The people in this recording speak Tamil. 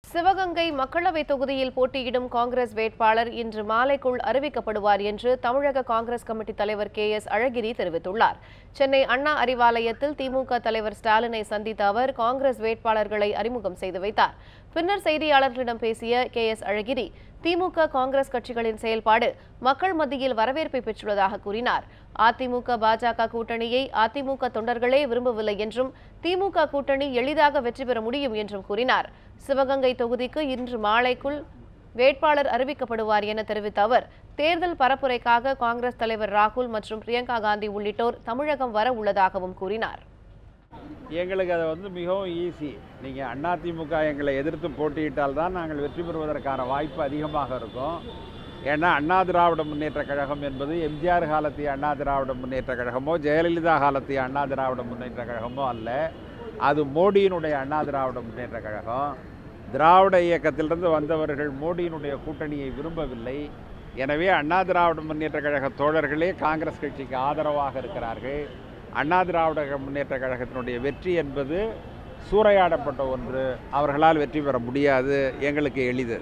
சிவகங்கை மக்களவை தொகுதியில் போட்டியிடும் காங்கிரஸ் வேட்பாளர் இன்று மாலைக்குள் அறிவிக்கப்படுவார் என்று தமிழக காங்கிரஸ் கமிட்டி தலைவர் கே.எஸ். அழகிரி தெரிவித்துள்ளார். சென்னை அண்ணா அறிவாலயத்தில் திமுக தலைவர் ஸ்டாலினை சந்தித்த அவர் காங்கிரஸ் வேட்பாளர்களை அறிமுகம் செய்து வைத்தார். பின்னர் செய்தியாளர்களிடம் பேசிய கே.எஸ். அழகிரி, திமுக காங்கிரஸ் கட்சிகளின் செயல்பாடு மக்கள் மத்தியில் வரவேற்பை பெற்றுள்ளதாக கூறினார். அதிமுக பாஜக கூட்டணியை அதிமுக தொண்டர்களே விரும்பவில்லை என்றும் திமுக கூட்டணி எளிதாக வெற்றி பெற முடியும் என்றும் கூறினார். சிவகங்கை தொகுதிக்கு இன்று மாலைக்குள் வேட்பாளர் அறிவிக்கப்படுவார் என தெரிவித்த அவர், தேர்தல் பரப்புரைக்காக காங்கிரஸ் தலைவர் ராகுல் மற்றும் பிரியங்கா காந்தி உள்ளிட்டோர் தமிழகம் வர உள்ளதாகவும் கூறினார். எங்களுக்கு அது மிகவும் ஈஸி. நீங்கள் அதிமுக எங்களை எதிர்த்து போட்டியிட்டால் தான் நாங்கள் வெற்றி பெறுவதற்கான வாய்ப்பு அதிகமாக இருக்கும். ஏன்னா அண்ணா திராவிட முன்னேற்ற கழகம் என்பது எம்ஜிஆர் காலத்திய அண்ணா திராவிட முன்னேற்ற கழகமோ ஜெயலலிதா காலத்திய அண்ணா திராவிட முன்னேற்ற கழகமோ அல்ல. அது மோடியினுடைய அண்ணா திராவிட முன்னேற்ற கழகம். திராவிட இயக்கத்திலிருந்து வந்தவர்கள் மோடியினுடைய கூட்டணியை விரும்பவில்லை. எனவே அண்ணா திராவிட முன்னேற்ற கழக தோழர்களே காங்கிரஸ் கட்சிக்கு ஆதரவாக இருக்கிறார்கள். அண்ணா திராவிட முன்னேற்ற கழகத்தினுடைய வெற்றி என்பது சூறையாடப்பட்ட ஒன்று. அவர்களால் வெற்றி பெற முடியாது. எங்களுக்கு எளிது.